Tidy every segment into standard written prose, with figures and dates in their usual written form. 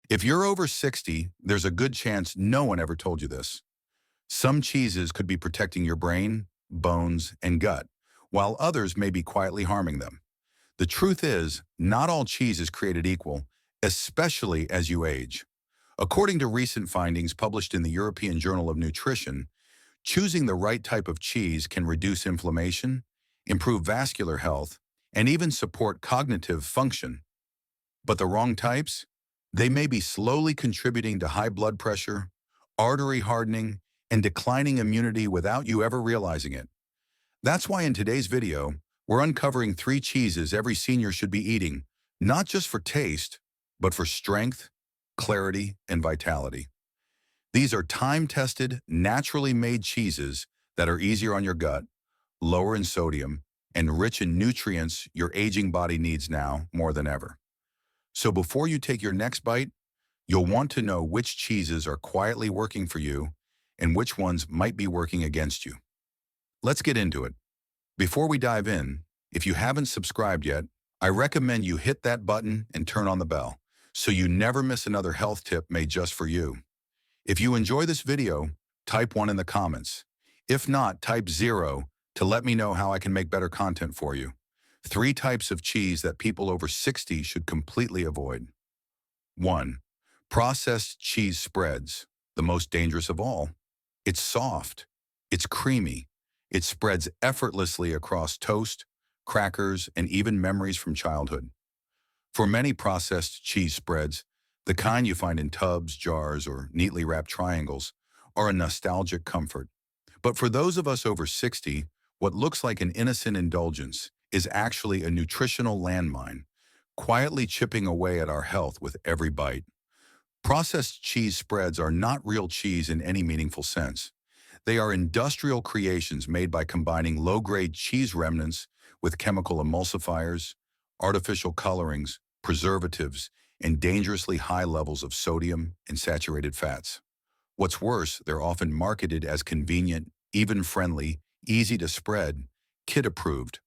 If you're over 60, there's a good chance no one ever told you this. Some cheeses could be protecting your brain, bones, and gut, while others may be quietly harming them. The truth is, not all cheese is created equal, especially as you age. According to recent findings published in the European Journal of Nutrition, choosing the right type of cheese can reduce inflammation, improve vascular health, and even support cognitive function. But the wrong types? They may be slowly contributing to high blood pressure, artery hardening, and declining immunity without you ever realizing it. That's why in today's video, we're uncovering 3 cheeses every senior should be eating, not just for taste, but for strength, clarity, and vitality. These are time-tested, naturally made cheeses that are easier on your gut, lower in sodium, and rich in nutrients your aging body needs now more than ever. So before you take your next bite, you'll want to know which cheeses are quietly working for you and which ones might be working against you. Let's get into it. Before we dive in, if you haven't subscribed yet, I recommend you hit that button and turn on the bell so you never miss another health tip made just for you. If you enjoy this video, type 1 in the comments. If not, type 0 to let me know how I can make better content for you. 3 types of cheese that people over 60 should completely avoid. 1. Processed cheese spreads, the most dangerous of all. It's soft, it's creamy, it spreads effortlessly across toast, crackers, and even memories from childhood. For many processed cheese spreads, the kind you find in tubs, jars, or neatly wrapped triangles, are a nostalgic comfort. But for those of us over 60, what looks like an innocent indulgence is actually a nutritional landmine, quietly chipping away at our health with every bite. Processed cheese spreads are not real cheese in any meaningful sense. They are industrial creations made by combining low-grade cheese remnants with chemical emulsifiers, artificial colorings, preservatives, and dangerously high levels of sodium and saturated fats. What's worse, they're often marketed as convenient, even friendly, easy to spread, kid-approved.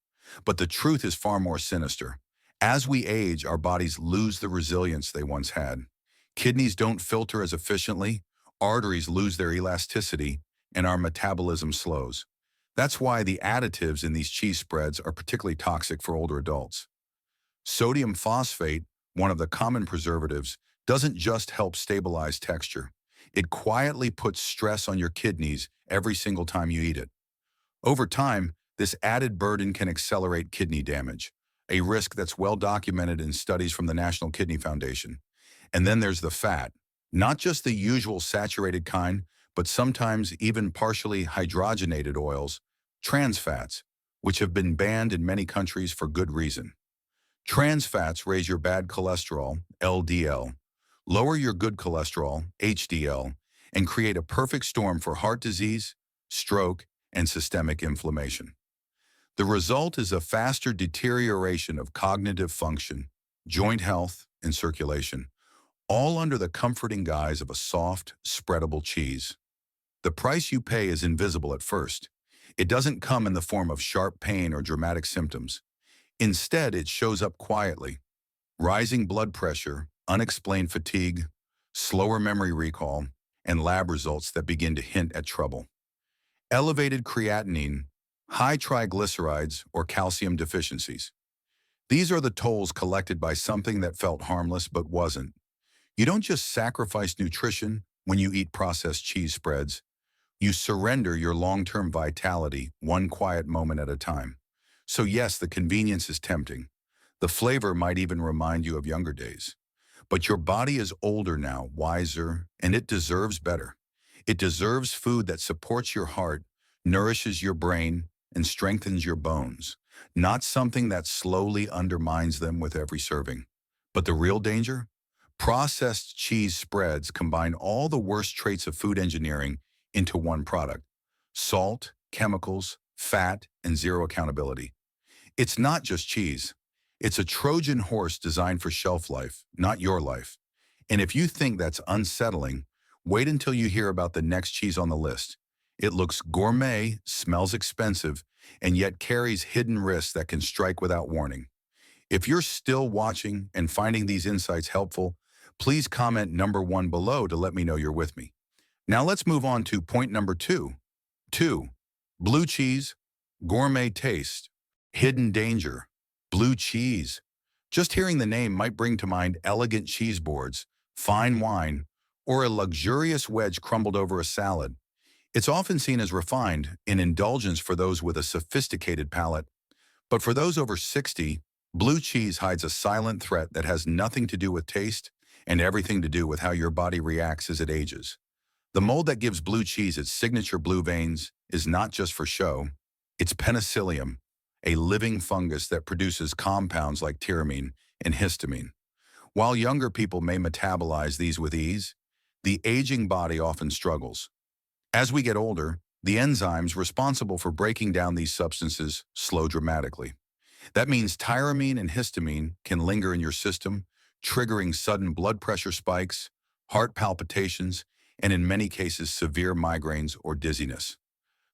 But the truth is far more sinister. As we age, our bodies lose the resilience they once had. Kidneys don't filter as efficiently, arteries lose their elasticity, and our metabolism slows. That's why the additives in these cheese spreads are particularly toxic for older adults. Sodium phosphate, one of the common preservatives, doesn't just help stabilize texture. It quietly puts stress on your kidneys every single time you eat it. Over time, this added burden can accelerate kidney damage, a risk that's well documented in studies from the National Kidney Foundation. And then there's the fat, not just the usual saturated kind, but sometimes even partially hydrogenated oils, trans fats, which have been banned in many countries for good reason. Trans fats raise your bad cholesterol, LDL, lower your good cholesterol, HDL, and create a perfect storm for heart disease, stroke, and systemic inflammation. The result is a faster deterioration of cognitive function, joint health, and circulation, all under the comforting guise of a soft, spreadable cheese. The price you pay is invisible at first. It doesn't come in the form of sharp pain or dramatic symptoms. Instead, it shows up quietly. Rising blood pressure, unexplained fatigue, slower memory recall, and lab results that begin to hint at trouble. Elevated creatinine, high triglycerides, or calcium deficiencies. These are the tolls collected by something that felt harmless but wasn't. You don't just sacrifice nutrition when you eat processed cheese spreads. You surrender your long-term vitality one quiet moment at a time. So yes, the convenience is tempting. The flavor might even remind you of younger days. But your body is older now, wiser, and it deserves better. It deserves food that supports your heart, nourishes your brain, and strengthens your bones, not something that slowly undermines them with every serving. But the real danger? Processed cheese spreads combine all the worst traits of food engineering into one product: salt, chemicals, fat, and zero accountability. It's not just cheese. It's a Trojan horse designed for shelf life, not your life. And if you think that's unsettling, wait until you hear about the next cheese on the list. It looks gourmet, smells expensive, and yet carries hidden risks that can strike without warning. If you're still watching and finding these insights helpful, Please comment number 1 below to let me know you're with me. Now let's move on to point number 2. 2. Blue cheese, gourmet taste, hidden danger. Blue cheese. Just hearing the name might bring to mind elegant cheese boards, fine wine, or a luxurious wedge crumbled over a salad. It's often seen as refined, an indulgence for those with a sophisticated palate. But for those over 60, blue cheese hides a silent threat that has nothing to do with taste and everything to do with how your body reacts as it ages. The mold that gives blue cheese its signature blue veins is not just for show. It's penicillium, a living fungus that produces compounds like tyramine and histamine. While younger people may metabolize these with ease, the aging body often struggles. As we get older, the enzymes responsible for breaking down these substances slow dramatically. That means tyramine and histamine can linger in your system, triggering sudden blood pressure spikes, heart palpitations, and in many cases, severe migraines or dizziness.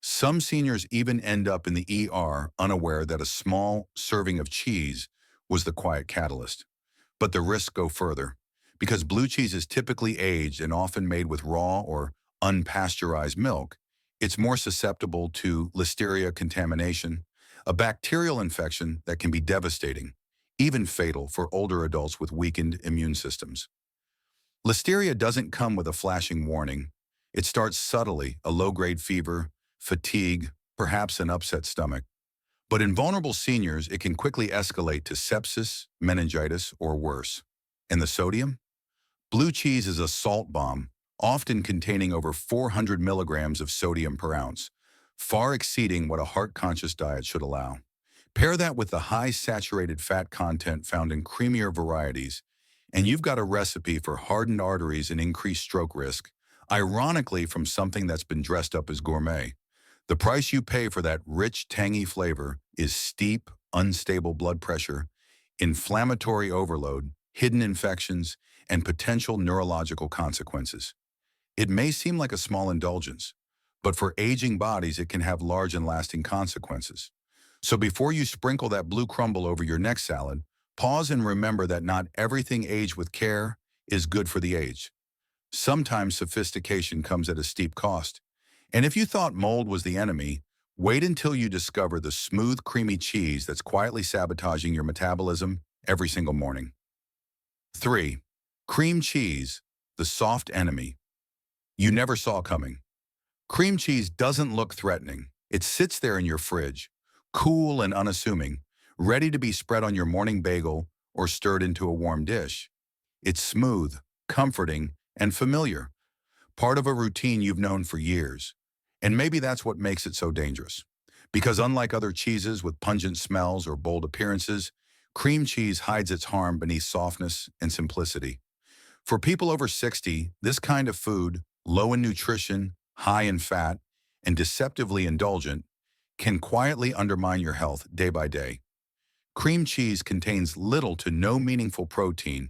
Some seniors even end up in the ER unaware that a small serving of cheese was the quiet catalyst. But the risks go further. Because blue cheese is typically aged and often made with raw or unpasteurized milk, it's more susceptible to Listeria contamination, a bacterial infection that can be devastating, even fatal for older adults with weakened immune systems. Listeria doesn't come with a flashing warning. It starts subtly, a low-grade fever, fatigue, perhaps an upset stomach. But in vulnerable seniors, it can quickly escalate to sepsis, meningitis, or worse. And the sodium? Blue cheese is a salt bomb, often containing over 400 milligrams of sodium per ounce, far exceeding what a heart-conscious diet should allow. Pair that with the high saturated fat content found in creamier varieties, and you've got a recipe for hardened arteries and increased stroke risk, ironically from something that's been dressed up as gourmet. The price you pay for that rich, tangy flavor is steep, unstable blood pressure, inflammatory overload, hidden infections, and potential neurological consequences. It may seem like a small indulgence, but for aging bodies, it can have large and lasting consequences. So before you sprinkle that blue crumble over your next salad, pause and remember that not everything aged with care is good for the age. Sometimes sophistication comes at a steep cost. And if you thought mold was the enemy, wait until you discover the smooth, creamy cheese that's quietly sabotaging your metabolism every single morning. 3. Cream cheese, the soft enemy you never saw coming. Cream cheese doesn't look threatening. It sits there in your fridge, cool and unassuming, ready to be spread on your morning bagel or stirred into a warm dish. It's smooth, comforting, and familiar, part of a routine you've known for years. And maybe that's what makes it so dangerous. Because unlike other cheeses with pungent smells or bold appearances, cream cheese hides its harm beneath softness and simplicity. For people over 60, this kind of food, low in nutrition, high in fat, and deceptively indulgent, can quietly undermine your health day by day. Cream cheese contains little to no meaningful protein,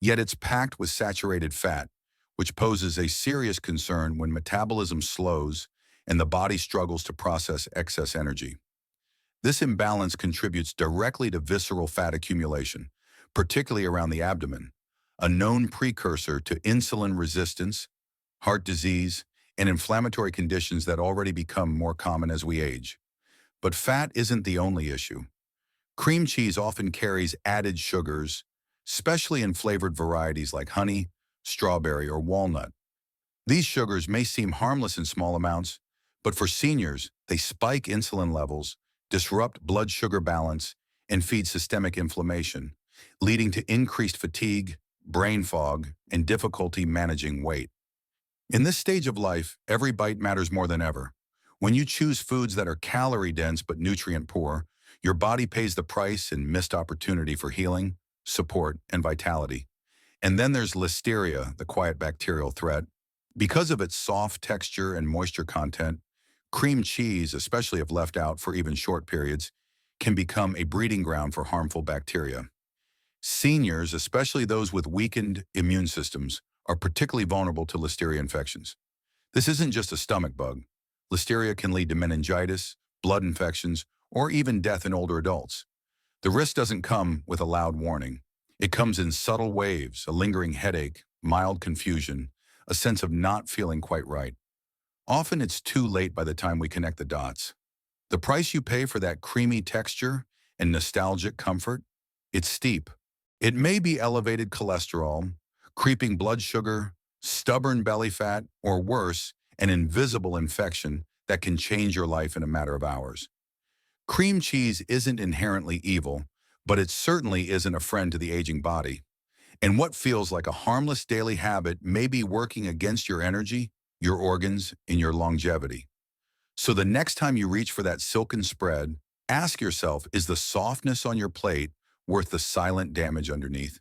yet it's packed with saturated fat, which poses a serious concern when metabolism slows and the body struggles to process excess energy. This imbalance contributes directly to visceral fat accumulation, particularly around the abdomen, a known precursor to insulin resistance, heart disease, and inflammatory conditions that already become more common as we age. But fat isn't the only issue. Cream cheese often carries added sugars, especially in flavored varieties like honey, strawberry, or walnut. These sugars may seem harmless in small amounts, but for seniors, they spike insulin levels, disrupt blood sugar balance, and feed systemic inflammation, leading to increased fatigue, brain fog, and difficulty managing weight. In this stage of life, every bite matters more than ever. When you choose foods that are calorie-dense but nutrient-poor, your body pays the price in missed opportunity for healing, support, and vitality. And then there's Listeria, the quiet bacterial threat. Because of its soft texture and moisture content, cream cheese, especially if left out for even short periods, can become a breeding ground for harmful bacteria. Seniors, especially those with weakened immune systems, are particularly vulnerable to Listeria infections. This isn't just a stomach bug. Listeria can lead to meningitis, blood infections, or even death in older adults. The risk doesn't come with a loud warning. It comes in subtle waves, a lingering headache, mild confusion, a sense of not feeling quite right. Often it's too late by the time we connect the dots. The price you pay for that creamy texture and nostalgic comfort, it's steep. It may be elevated cholesterol, creeping blood sugar, stubborn belly fat, or worse, an invisible infection that can change your life in a matter of hours. Cream cheese isn't inherently evil, but it certainly isn't a friend to the aging body. And what feels like a harmless daily habit may be working against your energy, your organs, and your longevity. So the next time you reach for that silken spread, ask yourself, is the softness on your plate worth the silent damage underneath?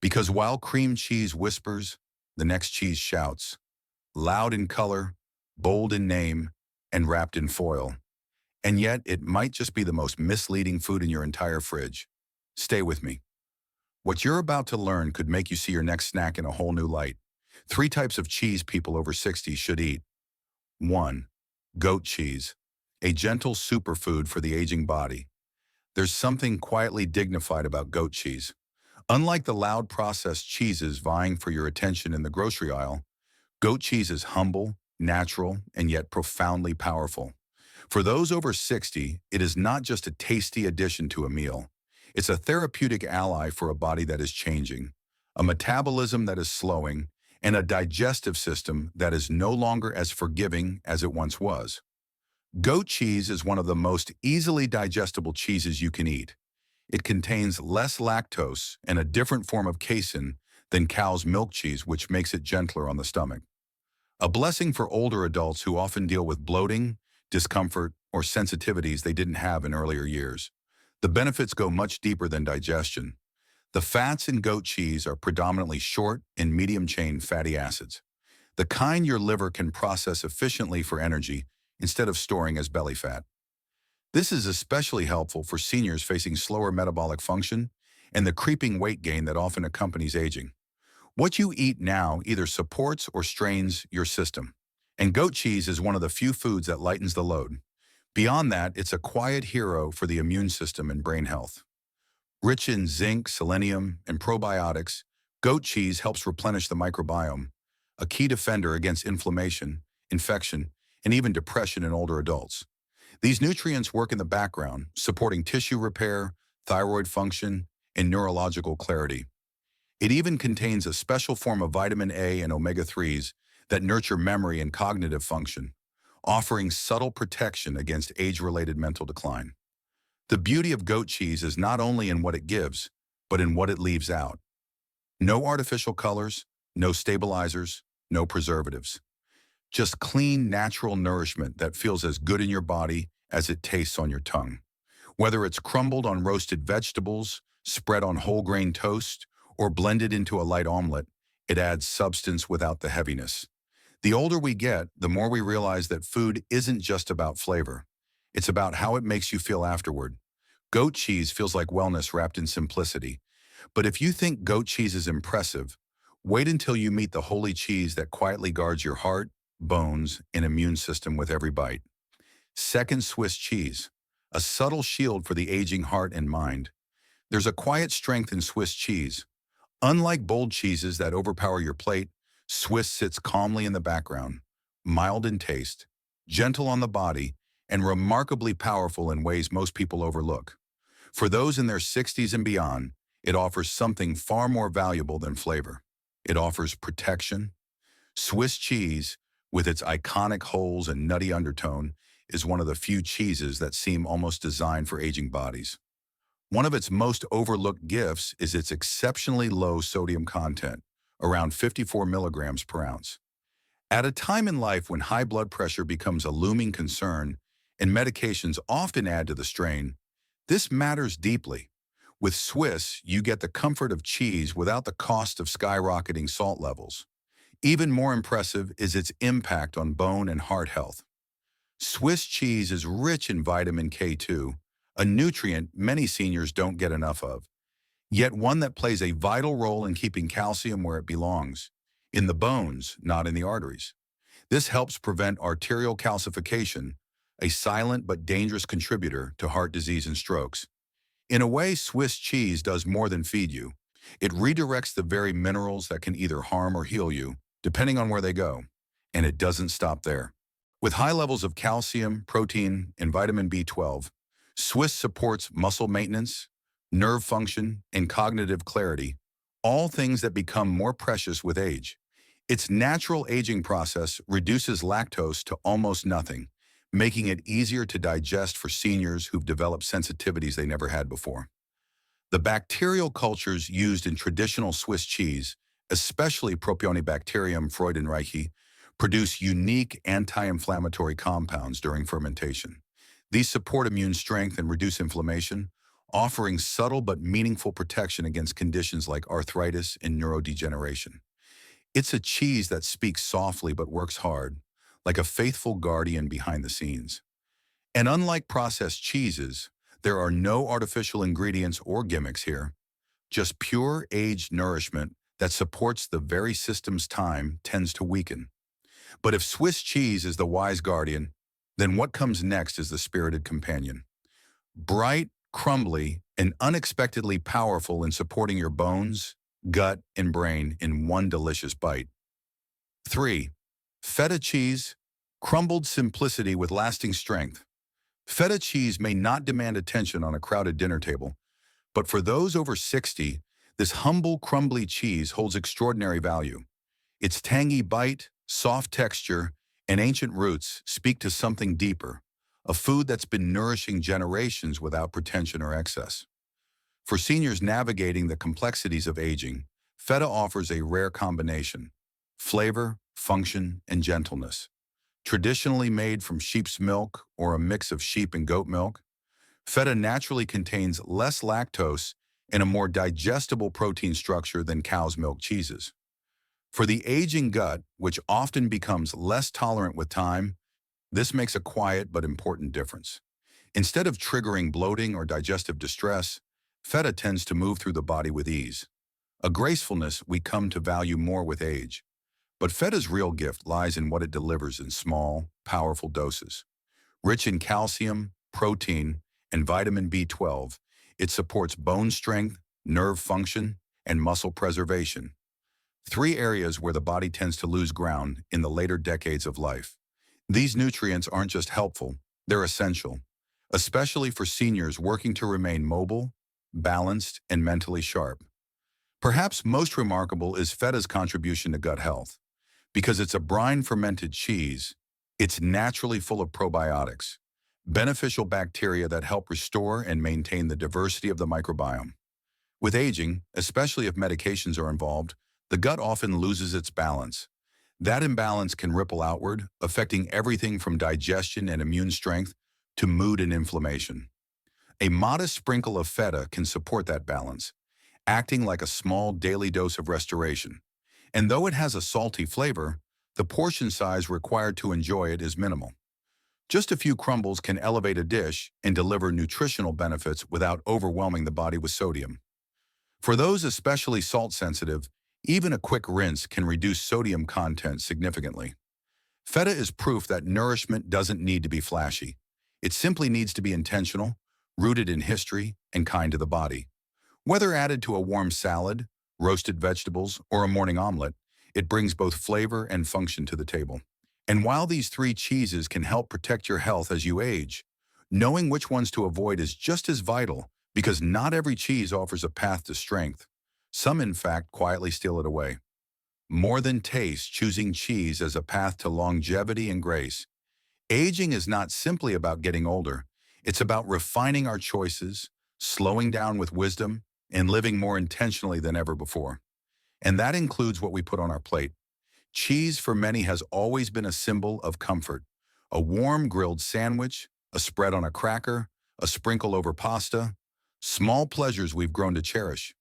Because while cream cheese whispers, the next cheese shouts, loud in color, bold in name, and wrapped in foil. And yet, it might just be the most misleading food in your entire fridge. Stay with me. What you're about to learn could make you see your next snack in a whole new light. Three types of cheese people over 60 should eat. 1. Goat cheese, a gentle superfood for the aging body. There's something quietly dignified about goat cheese. Unlike the loud processed cheeses vying for your attention in the grocery aisle, goat cheese is humble, natural, and yet profoundly powerful. For those over 60, it is not just a tasty addition to a meal. It's a therapeutic ally for a body that is changing, a metabolism that is slowing, and a digestive system that is no longer as forgiving as it once was. Goat cheese is one of the most easily digestible cheeses you can eat. It contains less lactose and a different form of casein than cow's milk cheese, which makes it gentler on the stomach. A blessing for older adults who often deal with bloating, discomfort, or sensitivities they didn't have in earlier years. The benefits go much deeper than digestion. The fats in goat cheese are predominantly short and medium-chain fatty acids, the kind your liver can process efficiently for energy instead of storing as belly fat. This is especially helpful for seniors facing slower metabolic function and the creeping weight gain that often accompanies aging. What you eat now either supports or strains your system. And goat cheese is one of the few foods that lightens the load. Beyond that, it's a quiet hero for the immune system and brain health. Rich in zinc, selenium, and probiotics, goat cheese helps replenish the microbiome, a key defender against inflammation, infection, and even depression in older adults. These nutrients work in the background, supporting tissue repair, thyroid function, and neurological clarity. It even contains a special form of vitamin A and omega-3s that nurture memory and cognitive function, offering subtle protection against age-related mental decline. The beauty of goat cheese is not only in what it gives, but in what it leaves out. No artificial colors, no stabilizers, no preservatives. Just clean, natural nourishment that feels as good in your body as it tastes on your tongue. Whether it's crumbled on roasted vegetables, spread on whole grain toast, or blended into a light omelet, it adds substance without the heaviness. The older we get, the more we realize that food isn't just about flavor. It's about how it makes you feel afterward. Goat cheese feels like wellness wrapped in simplicity. But if you think goat cheese is impressive, wait until you meet the holy cheese that quietly guards your heart, bones, and immune system with every bite. Second, Swiss cheese, a subtle shield for the aging heart and mind. There's a quiet strength in Swiss cheese. Unlike bold cheeses that overpower your plate, Swiss sits calmly in the background, mild in taste, gentle on the body, and remarkably powerful in ways most people overlook. For those in their 60s and beyond, it offers something far more valuable than flavor. It offers protection. Swiss cheese, with its iconic holes and nutty undertone, is one of the few cheeses that seem almost designed for aging bodies. One of its most overlooked gifts is its exceptionally low sodium content, around 54 milligrams per ounce. At a time in life when high blood pressure becomes a looming concern and medications often add to the strain, this matters deeply. With Swiss, you get the comfort of cheese without the cost of skyrocketing salt levels. Even more impressive is its impact on bone and heart health. Swiss cheese is rich in vitamin K2, a nutrient many seniors don't get enough of, yet one that plays a vital role in keeping calcium where it belongs, in the bones, not in the arteries. This helps prevent arterial calcification, a silent but dangerous contributor to heart disease and strokes. In a way, Swiss cheese does more than feed you. It redirects the very minerals that can either harm or heal you, depending on where they go. And it doesn't stop there. With high levels of calcium, protein, and vitamin B12, Swiss supports muscle maintenance, nerve function, and cognitive clarity, all things that become more precious with age. Its natural aging process reduces lactose to almost nothing, making it easier to digest for seniors who've developed sensitivities they never had before. The bacterial cultures used in traditional Swiss cheese, especially Propionibacterium freudenreichi, produce unique anti-inflammatory compounds during fermentation. These support immune strength and reduce inflammation, offering subtle but meaningful protection against conditions like arthritis and neurodegeneration. It's a cheese that speaks softly but works hard, like a faithful guardian behind the scenes. And unlike processed cheeses, there are no artificial ingredients or gimmicks here, just pure aged nourishment that supports the very system's time tends to weaken. But if Swiss cheese is the wise guardian, then what comes next is the spirited companion. Bright, crumbly, and unexpectedly powerful in supporting your bones, gut, and brain in one delicious bite. 3. Feta cheese, crumbled simplicity with lasting strength. Feta cheese may not demand attention on a crowded dinner table, but for those over 60, this humble, crumbly cheese holds extraordinary value. Its tangy bite, soft texture, and ancient roots speak to something deeper, a food that's been nourishing generations without pretension or excess. For seniors navigating the complexities of aging, feta offers a rare combination: flavor, function, and gentleness. Traditionally made from sheep's milk or a mix of sheep and goat milk, feta naturally contains less lactose and a more digestible protein structure than cow's milk cheeses. For the aging gut, which often becomes less tolerant with time, this makes a quiet but important difference. Instead of triggering bloating or digestive distress, feta tends to move through the body with ease, a gracefulness we come to value more with age. But feta's real gift lies in what it delivers in small, powerful doses. Rich in calcium, protein, and vitamin B12, it supports bone strength, nerve function, and muscle preservation, three areas where the body tends to lose ground in the later decades of life. These nutrients aren't just helpful, they're essential, especially for seniors working to remain mobile, balanced, and mentally sharp. Perhaps most remarkable is feta's contribution to gut health. Because it's a brine-fermented cheese, it's naturally full of probiotics, beneficial bacteria that help restore and maintain the diversity of the microbiome. With aging, especially if medications are involved, the gut often loses its balance. That imbalance can ripple outward, affecting everything from digestion and immune strength to mood and inflammation. A modest sprinkle of feta can support that balance, acting like a small daily dose of restoration. And though it has a salty flavor, the portion size required to enjoy it is minimal. Just a few crumbles can elevate a dish and deliver nutritional benefits without overwhelming the body with sodium. For those especially salt-sensitive, even a quick rinse can reduce sodium content significantly. Feta is proof that nourishment doesn't need to be flashy. It simply needs to be intentional, rooted in history, and kind to the body. Whether added to a warm salad, roasted vegetables, or a morning omelet, it brings both flavor and function to the table. And while these three cheeses can help protect your health as you age, knowing which ones to avoid is just as vital, because not every cheese offers a path to strength. Some, in fact, quietly steal it away. More than taste, choosing cheese as a path to longevity and grace. Aging is not simply about getting older. It's about refining our choices, slowing down with wisdom, and living more intentionally than ever before. And that includes what we put on our plate. Cheese for many has always been a symbol of comfort. A warm grilled sandwich, a spread on a cracker, a sprinkle over pasta, small pleasures we've grown to cherish.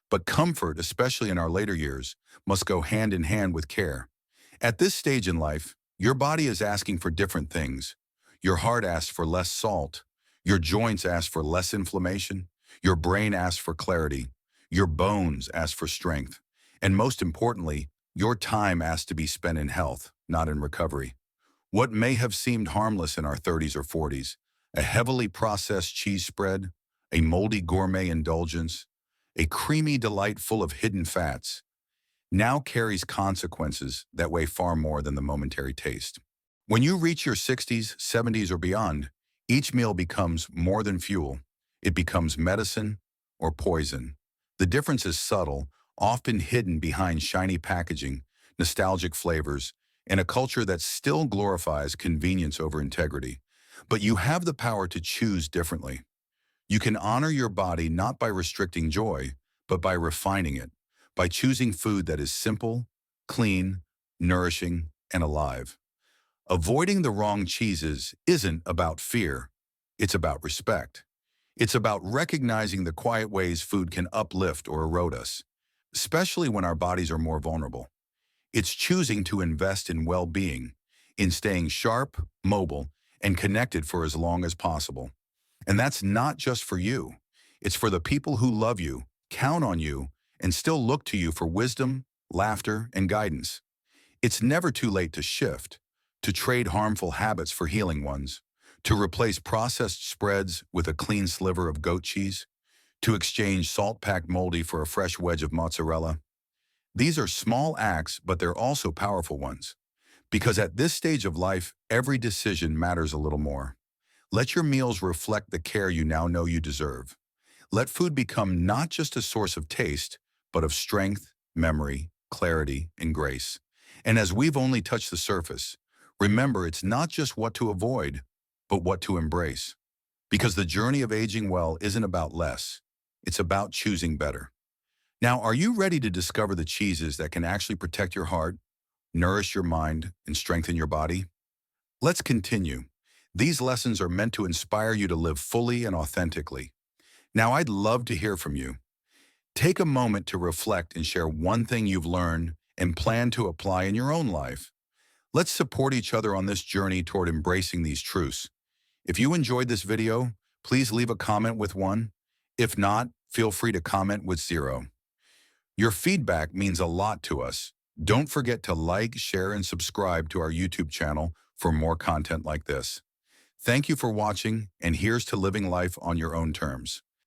But comfort, especially in our later years, must go hand in hand with care. At this stage in life, your body is asking for different things. Your heart asks for less salt. Your joints ask for less inflammation. Your brain asks for clarity. Your bones ask for strength. And most importantly, your time asks to be spent in health, not in recovery. What may have seemed harmless in our 30s or 40s, a heavily processed cheese spread, a moldy gourmet indulgence, a creamy delight full of hidden fats, now carries consequences that weigh far more than the momentary taste. When you reach your 60s, 70s, or beyond, each meal becomes more than fuel. It becomes medicine or poison. The difference is subtle, often hidden behind shiny packaging, nostalgic flavors, and a culture that still glorifies convenience over integrity. But you have the power to choose differently. You can honor your body not by restricting joy, but by refining it, by choosing food that is simple, clean, nourishing, and alive. Avoiding the wrong cheeses isn't about fear, it's about respect. It's about recognizing the quiet ways food can uplift or erode us, especially when our bodies are more vulnerable. It's choosing to invest in well-being, in staying sharp, mobile, and connected for as long as possible. And that's not just for you. It's for the people who love you, count on you, and still look to you for wisdom, laughter, and guidance. It's never too late to shift, to trade harmful habits for healing ones, to replace processed spreads with a clean sliver of goat cheese, to exchange salt-packed moldy for a fresh wedge of mozzarella. These are small acts, but they're also powerful ones. Because at this stage of life, every decision matters a little more. Let your meals reflect the care you now know you deserve. Let food become not just a source of taste, but of strength, memory, clarity, and grace. And as we've only touched the surface, remember it's not just what to avoid, but what to embrace. Because the journey of aging well isn't about less, it's about choosing better. Now, are you ready to discover the cheeses that can actually protect your heart, nourish your mind, and strengthen your body? Let's continue. These lessons are meant to inspire you to live fully and authentically. Now, I'd love to hear from you. Take a moment to reflect and share one thing you've learned and plan to apply in your own life. Let's support each other on this journey toward embracing these truths. If you enjoyed this video, please leave a comment with 1. If not, feel free to comment with 0. Your feedback means a lot to us. Don't forget to like, share, and subscribe to our YouTube channel for more content like this. Thank you for watching, and here's to living life on your own terms.